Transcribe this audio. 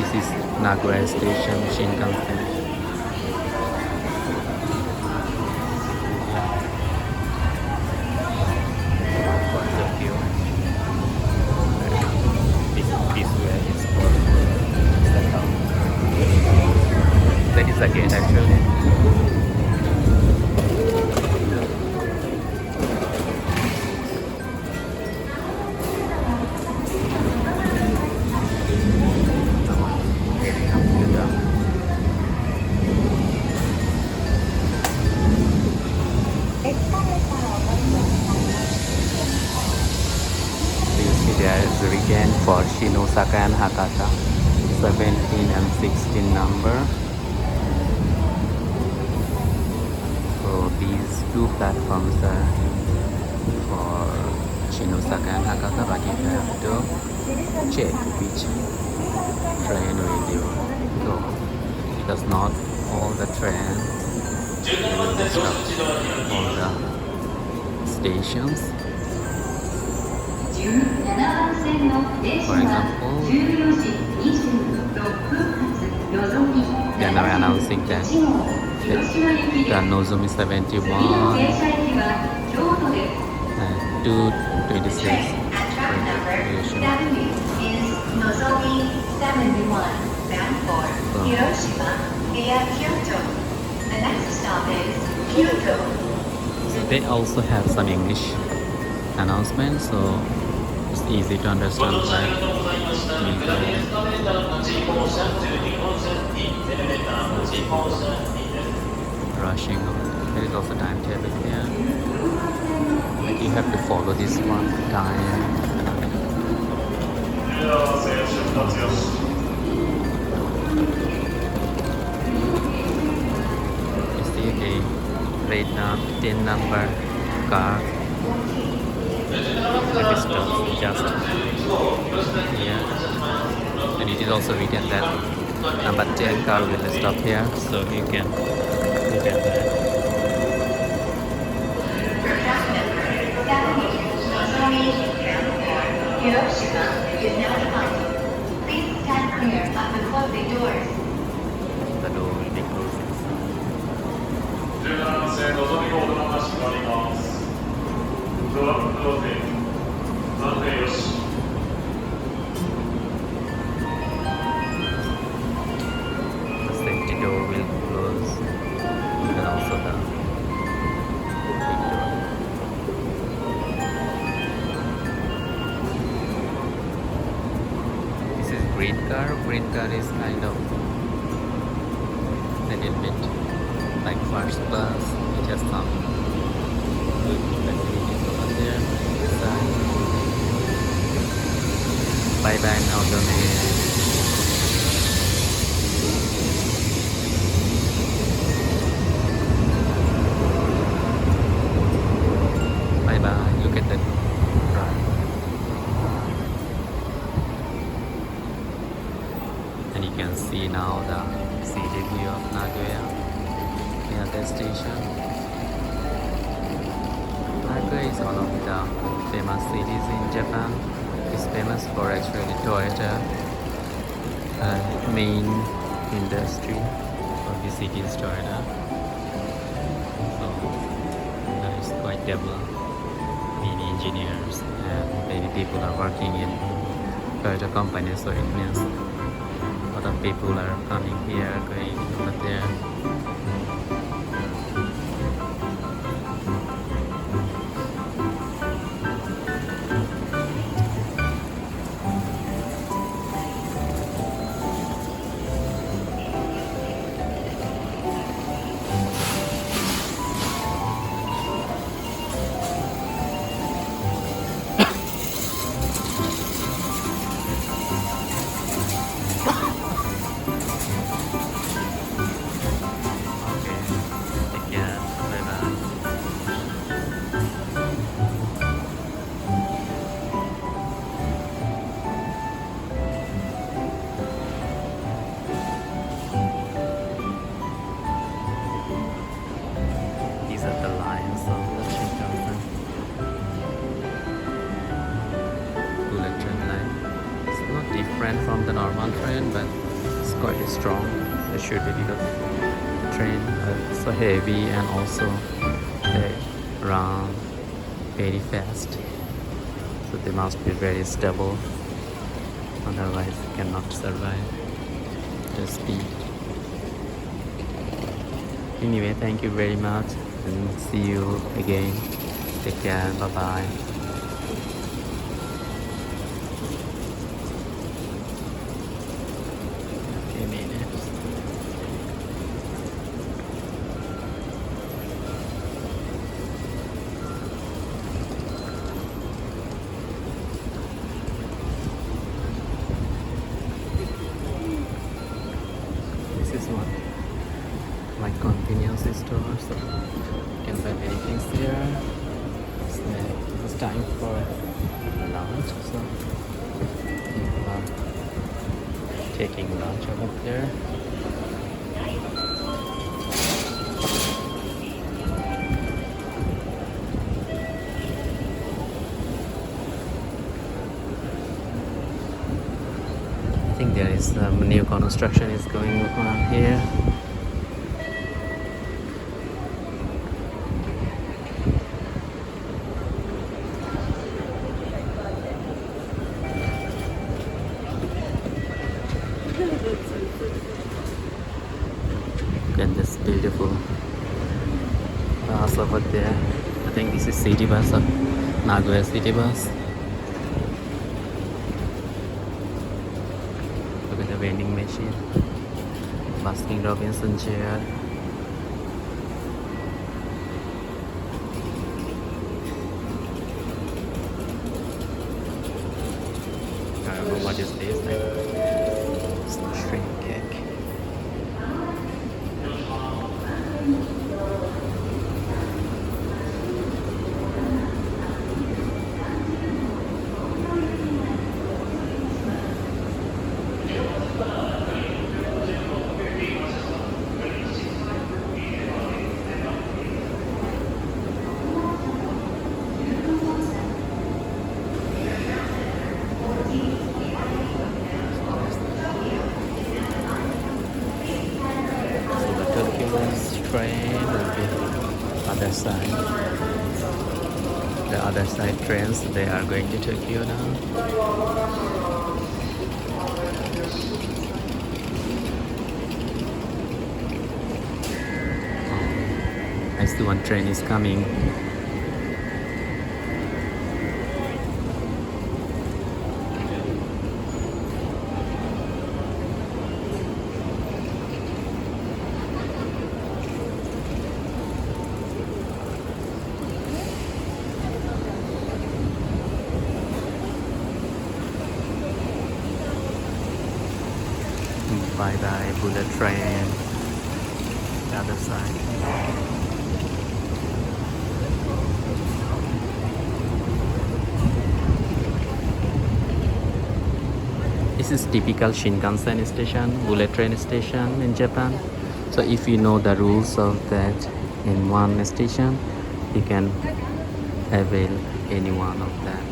This is Nagoya Station, Shinkansen. Lots of view. This way is for that is the gate actually. There is again for Shinosaka and Hakata, 17 and 16 number. So these two platforms are for Shinosaka and Hakata, but you have to check which train will you go, because not all the trains will disrupt all the stations. For example, they are now announcing that the Nozomi 71 and 226 Hiroshima via Kyoto. The next stop is Kyoto. So they also have some English announcements, so it's easy to understand why rushing. There is also timetable here. Like you have to follow this one time. You see a red 10 number car. That is just here, and it is also written that number 10 car will stop here, so you can look at that. Hiroshima is now departing. Please stand clear of the closing doors. The door will be closing. The safety door will close, and also the big door. This is green car. Green car is kind of a little bit like first class. It has some good facilities over there. Bye bye now, bye bye. Look at that drive. And you can see now the city view of Nagoya near the station. Nagoya is one of the famous cities in Japan. It's famous for actually Toyota main industry of the city is Toyota. So it's quite developed. Many engineers and many people are working in Toyota company, so it means a lot of people are coming here, going over there. From the normal train, but quite strong. It should be because train so heavy and also they run very fast. So they must be very stable. Otherwise cannot survive the speed. Anyway, thank you very much and see you again. Take care. Bye bye. Few minutes. This is one like convenience store, so you can buy many things here. It's time for lunch, so people are taking lunch over there. I think there is new construction is going on here. And this beautiful bus over there. I think this is city bus or Nagoya city bus. Look at the vending machine. Baskin Robinson chair. I don't know what is this. Like shrimp cake. Train will be other side. The other side trains, they are going to Tokyo now. I see one train is coming. Bye bye bullet train. The other side. This is typical Shinkansen station, bullet train station in Japan. So if you know the rules of that in one station, you can avail any one of that.